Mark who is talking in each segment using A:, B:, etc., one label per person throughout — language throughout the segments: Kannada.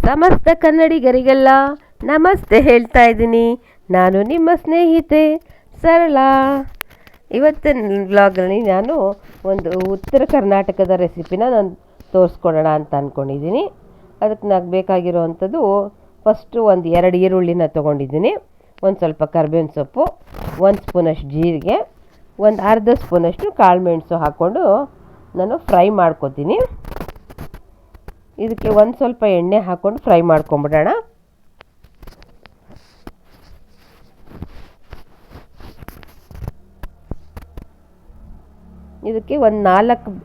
A: ಸಮಸ್ತ ಕನ್ನಡಿಗರಿಗೆಲ್ಲ ನಮಸ್ತೆ ಹೇಳ್ತಾ ಇದ್ದೀನಿ. ನಾನು ನಿಮ್ಮ ಸ್ನೇಹಿತೆ ಸರಳ. ಇವತ್ತಿನ ವ್ಲಾಗಲ್ಲಿ ನಾನು ಒಂದು ಉತ್ತರ ಕರ್ನಾಟಕದ ರೆಸಿಪಿನ ನಾನು ತೋರಿಸ್ಕೊಡೋಣ ಅಂತ ಅಂದ್ಕೊಂಡಿದ್ದೀನಿ. ಅದಕ್ಕೆ ನನಗೆ ಬೇಕಾಗಿರೋವಂಥದ್ದು ಫಸ್ಟು ಒಂದು 2 ಈರುಳ್ಳಿನ ತೊಗೊಂಡಿದ್ದೀನಿ, ಒಂದು ಸ್ವಲ್ಪ ಕರಿಬೇವಿನ ಸೊಪ್ಪು, 1 ಸ್ಪೂನಷ್ಟು ಜೀರಿಗೆ, ಒಂದು ಅರ್ಧ ಸ್ಪೂನಷ್ಟು ಕಾಳು ಮೆಣಸು ಹಾಕ್ಕೊಂಡು ನಾನು ಫ್ರೈ ಮಾಡ್ಕೊತೀನಿ. ಇದಕ್ಕೆ ಒಂದು ಸ್ವಲ್ಪ ಎಣ್ಣೆ ಹಾಕ್ಕೊಂಡು ಫ್ರೈ ಮಾಡ್ಕೊಂಬಿಡೋಣ. ಇದಕ್ಕೆ ಒಂದು 4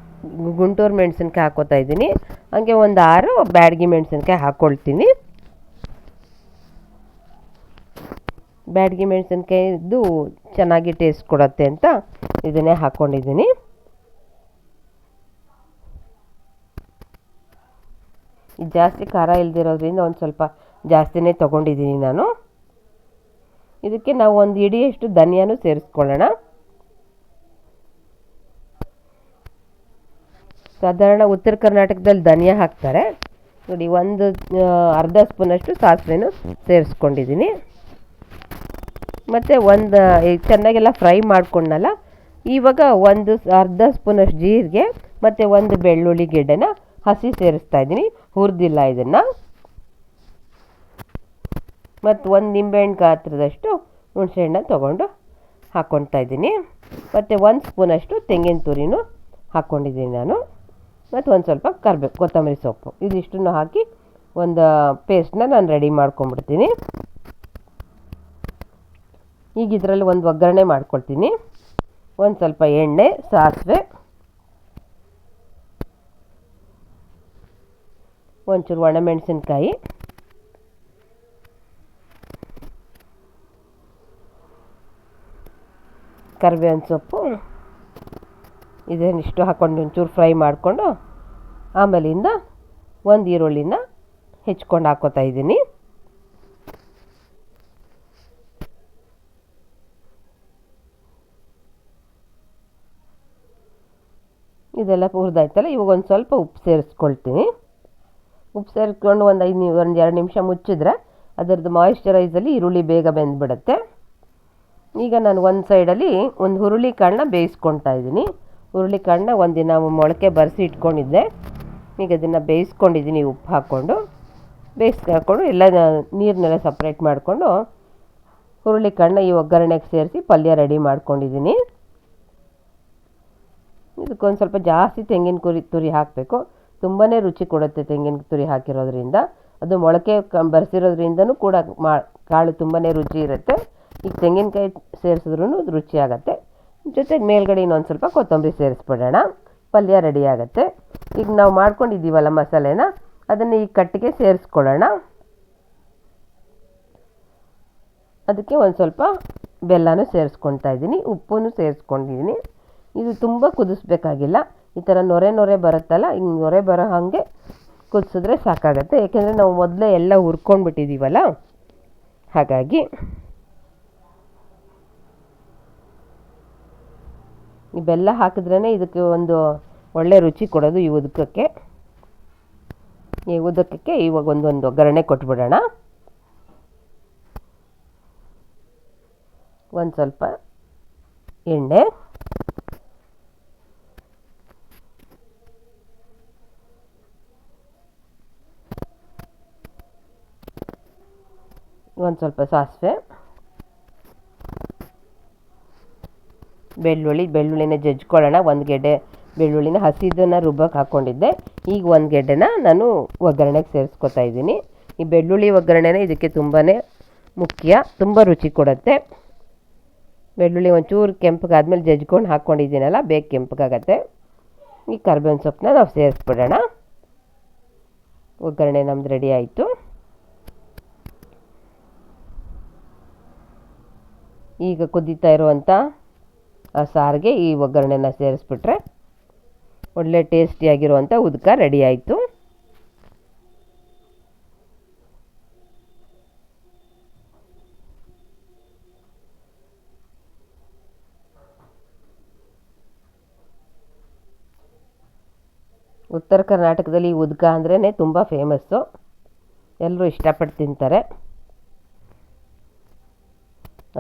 A: ಗುಂಟೂರು ಮೆಣಸಿನ್ಕಾಯಿ ಹಾಕೋತಾ ಇದ್ದೀನಿ. ಹಾಗೆ ಒಂದು 6 ಬ್ಯಾಡಗಿ ಮೆಣಸಿನ್ಕಾಯಿ ಹಾಕ್ಕೊಳ್ತೀನಿ. ಬ್ಯಾಡಗಿ ಮೆಣಸಿನ್ಕಾಯಿದು ಚೆನ್ನಾಗಿ ಟೇಸ್ಟ್ ಕೊಡುತ್ತೆ ಅಂತ ಇದನ್ನೇ ಹಾಕ್ಕೊಂಡಿದ್ದೀನಿ. ಜಾಸ್ತಿ ಖಾರ ಇಲ್ದಿರೋದ್ರಿಂದ ಒಂದು ಸ್ವಲ್ಪ ಜಾಸ್ತಿನೇ ತೊಗೊಂಡಿದ್ದೀನಿ ನಾನು. ಇದಕ್ಕೆ ನಾವು ಒಂದು ಹಿಡಿಯಷ್ಟು ಧನಿಯಾನು ಸೇರಿಸ್ಕೊಳ್ಳೋಣ. ಸಾಧಾರಣ ಉತ್ತರ ಕರ್ನಾಟಕದಲ್ಲಿ ಧನಿಯಾ ಹಾಕ್ತಾರೆ ನೋಡಿ. ಒಂದು ಅರ್ಧ ಸ್ಪೂನಷ್ಟು ಸಾಸಿವೆನೂ ಸೇರಿಸ್ಕೊಂಡಿದ್ದೀನಿ. ಮತ್ತು ಒಂದು ಚೆನ್ನಾಗೆಲ್ಲ ಫ್ರೈ ಮಾಡ್ಕೊಂಡಲ್ಲ, ಇವಾಗ ಒಂದು ಅರ್ಧ ಸ್ಪೂನಷ್ಟು ಜೀರಿಗೆ ಮತ್ತು ಒಂದು ಬೆಳ್ಳುಳ್ಳಿ ಗೆಡ್ಡೆನ ಹಸಿ ಸೇರಿಸ್ತಾ ಇದ್ದೀನಿ, ಹುರಿದಿಲ್ಲ ಇದನ್ನು. ಮತ್ತು ಒಂದು ನಿಂಬೆಹಣ್ಣು ಗಾತ್ರದಷ್ಟು ಹುಣಸೆಹಣ್ಣು ತೊಗೊಂಡು ಹಾಕ್ಕೊಳ್ತಾ ಇದ್ದೀನಿ. ಮತ್ತು 1 ಸ್ಪೂನಷ್ಟು ತೆಂಗಿನ ತುರಿನೂ ಹಾಕ್ಕೊಂಡಿದ್ದೀನಿ ನಾನು. ಮತ್ತು ಒಂದು ಸ್ವಲ್ಪ ಕೊತ್ತಂಬರಿ ಸೊಪ್ಪು, ಇದಿಷ್ಟನ್ನು ಹಾಕಿ ಒಂದು ಪೇಸ್ಟ್ನ ನಾನು ರೆಡಿ ಮಾಡ್ಕೊಂಬಿಡ್ತೀನಿ. ಈಗ ಇದರಲ್ಲಿ ಒಂದು ಒಗ್ಗರಣೆ ಮಾಡ್ಕೊಳ್ತೀನಿ. ಒಂದು ಸ್ವಲ್ಪ ಎಣ್ಣೆ, ಸಾಸಿವೆ, ಒಂಚೂರು ಒಣಮೆಣಸಿನ್ಕಾಯಿ, ಕರಿಬೇವಿನ ಸೊಪ್ಪು, ಇದನ್ನಿಷ್ಟು ಹಾಕ್ಕೊಂಡು ಒಂಚೂರು ಫ್ರೈ ಮಾಡಿಕೊಂಡು ಆಮೇಲಿಂದ ಒಂದು ಈರುಳ್ಳಿನ ಹೆಚ್ಕೊಂಡು ಹಾಕೋತಾ ಇದ್ದೀನಿ. ಇದೆಲ್ಲ ಹುರಿದಾಯ್ತಲ್ಲ, ಇವಾಗ ಒಂದು ಸ್ವಲ್ಪ ಉಪ್ಪು ಸೇರಿಸ್ಕೊಳ್ತೀನಿ. ಉಪ್ಪು ಸೇರಿಸ್ಕೊಂಡು ಒಂದು 2 ನಿಮಿಷ ಮುಚ್ಚಿದ್ರೆ ಅದರದ್ದು ಮಾಯಿಶ್ಚರೈಸಲ್ಲಿ ಈರುಳ್ಳಿ ಬೇಗ ಬೆಂದ್ಬಿಡುತ್ತೆ. ಈಗ ನಾನು ಒಂದು ಸೈಡಲ್ಲಿ ಒಂದು ಹುರುಳಿಕಾಳನ್ನ ಬೇಯಿಸ್ಕೊಳ್ತಾ ಇದ್ದೀನಿ. ಹುರುಳಿಕಾಳನ್ನ ಒಂದಿನ ಮೊಳಕೆ ಬರೆಸಿ ಇಟ್ಕೊಂಡಿದ್ದೆ. ಈಗ ಅದನ್ನು ಬೇಯಿಸ್ಕೊಂಡಿದ್ದೀನಿ ಉಪ್ಪು ಹಾಕ್ಕೊಂಡು. ಬೇಯಿಸ್ಕೊಂಡು ಎಲ್ಲ ನೀರನ್ನೆಲ್ಲ ಸಪ್ರೇಟ್ ಮಾಡಿಕೊಂಡು ಹುರುಳಿಕಾಳನ್ನ ಈ ಒಗ್ಗರಣೆಗೆ ಸೇರಿಸಿ ಪಲ್ಯ ರೆಡಿ ಮಾಡ್ಕೊಂಡಿದ್ದೀನಿ. ಇದಕ್ಕೊಂದು ಸ್ವಲ್ಪ ಜಾಸ್ತಿ ತೆಂಗಿನ ತುರಿ ಹಾಕಬೇಕು, ತುಂಬಾ ರುಚಿ ಕೊಡುತ್ತೆ ತೆಂಗಿನ ತುರಿ ಹಾಕಿರೋದ್ರಿಂದ. ಅದು ಮೊಳಕೆ ಬರೆಸಿರೋದ್ರಿಂದನೂ ಕೂಡ ಕಾಳು ತುಂಬಾ ರುಚಿ ಇರುತ್ತೆ. ಈಗ ತೆಂಗಿನಕಾಯಿ ಸೇರಿಸಿದ್ರೂ ರುಚಿ ಆಗುತ್ತೆ. ಜೊತೆಗೆ ಮೇಲ್ಗಡೆ ಇನ್ನೊಂದು ಸ್ವಲ್ಪ ಕೊತ್ತಂಬರಿ ಸೇರಿಸ್ಬಿಡೋಣ, ಪಲ್ಯ ರೆಡಿ ಆಗುತ್ತೆ. ಈಗ ನಾವು ಮಾಡ್ಕೊಂಡಿದ್ದೀವಲ್ಲ ಮಸಾಲೆನ, ಅದನ್ನು ಈ ಕಟ್ಟಿಗೆ ಸೇರಿಸ್ಕೊಳ್ಳೋಣ. ಅದಕ್ಕೆ ಒಂದು ಸ್ವಲ್ಪ ಬೆಲ್ಲನೂ ಸೇರಿಸ್ಕೊಳ್ತಾ ಇದ್ದೀನಿ, ಉಪ್ಪನ್ನು ಸೇರಿಸ್ಕೊಂಡಿದ್ದೀನಿ. ಇದು ತುಂಬ ಕುದಿಸ್ಬೇಕಾಗಿಲ್ಲ, ಈ ಥರ ನೊರೆ ಬರುತ್ತಲ್ಲ, ಹಿಂಗೆ ನೊರೆ ಬರೋ ಹಾಗೆ ಕುದಿಸಿದ್ರೆ ಸಾಕಾಗತ್ತೆ. ಏಕೆಂದರೆ ನಾವು ಮೊದಲೇ ಎಲ್ಲ ಹುರ್ಕೊಂಡ್ಬಿಟ್ಟಿದ್ದೀವಲ್ಲ, ಹಾಗಾಗಿ. ಈ ಬೆಲ್ಲ ಹಾಕಿದ್ರೇ ಇದಕ್ಕೆ ಒಂದು ಒಳ್ಳೆ ರುಚಿ ಕೊಡೋದು ಈ ಉದಕಕ್ಕೆ. ಈ ಉದಕಕ್ಕೆ ಇವಾಗ ಒಂದು ಒಗ್ಗರಣೆ ಕೊಟ್ಬಿಡೋಣ. ಒಂದು ಸ್ವಲ್ಪ ಎಣ್ಣೆ, ಒಂದು ಸ್ವಲ್ಪ ಸಾಸಿವೆ, ಬೆಳ್ಳುಳ್ಳಿನ ಜಜ್ಕೊಳ್ಳೋಣ. 1 ಗೆಡ್ಡೆ ಬೆಳ್ಳುಳ್ಳಿನ ಹಸಿದನ್ನು ರುಬ್ಬಕ್ಕೆ ಹಾಕ್ಕೊಂಡಿದ್ದೆ. ಈಗ 1 ಗೆಡ್ಡೆನ ನಾನು ಒಗ್ಗರಣೆಗೆ ಸೇರಿಸ್ಕೊತಾ ಇದ್ದೀನಿ. ಈ ಬೆಳ್ಳುಳ್ಳಿ ಒಗ್ಗರಣೆನೇ ಇದಕ್ಕೆ ತುಂಬಾ ಮುಖ್ಯ, ತುಂಬ ರುಚಿ ಕೊಡುತ್ತೆ. ಬೆಳ್ಳುಳ್ಳಿ ಒಂಚೂರು ಕೆಂಪಗಾದ್ಮೇಲೆ ಜಜ್ಕೊಂಡು ಹಾಕ್ಕೊಂಡಿದ್ದೀನಲ್ಲ, ಬೇಗ ಕೆಂಪಗಾಗತ್ತೆ. ಈ ಕರಿಬೇವಿನ ಸೊಪ್ಪನ್ನ ನಾವು ಸೇರಿಸ್ಬಿಡೋಣ. ಒಗ್ಗರಣೆ ನಮ್ದು ರೆಡಿ ಆಯಿತು. ಈಗ ಕುದೀತಾ ಇರುವಂಥ ಆ ಸಾರಿಗೆ ಈ ಒಗ್ಗರಣೆನ ಸೇರಿಸ್ಬಿಟ್ರೆ ಒಳ್ಳೆ ಟೇಸ್ಟಿಯಾಗಿರುವಂಥ ಉದಕ ರೆಡಿ ಆಯಿತು. ಉತ್ತರ ಕರ್ನಾಟಕದಲ್ಲಿ ಉದ್ಕ ಅಂದ್ರೇ ತುಂಬ ಫೇಮಸ್ಸು. ಎಲ್ಲರೂ ಇಷ್ಟಪಟ್ಟು ತಿಂತಾರೆ.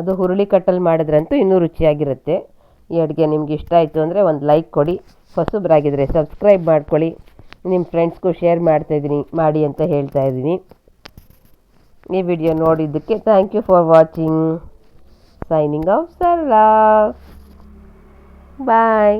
A: ಅದು ಹುರುಳಿ ಕಟ್ಟಲ್ಲಿ ಮಾಡಿದ್ರಂತೂ ಇನ್ನೂ ರುಚಿಯಾಗಿರುತ್ತೆ. ಈ ಅಡುಗೆ ನಿಮ್ಗೆ ಇಷ್ಟ ಆಯಿತು ಅಂದರೆ ಒಂದು ಲೈಕ್ ಕೊಡಿ. ಹೊಸಬ್ರಾಗಿದ್ದರೆ ಸಬ್ಸ್ಕ್ರೈಬ್ ಮಾಡ್ಕೊಳ್ಳಿ. ನಿಮ್ಮ ಫ್ರೆಂಡ್ಸ್ಗೂ ಶೇರ್ ಮಾಡಿ ಅಂತ ಹೇಳ್ತಾ ಇದ್ದೀನಿ. ಈ ವಿಡಿಯೋ ನೋಡಿದ್ದಕ್ಕೆ thank you for watching. Signing off Sarala. Bye.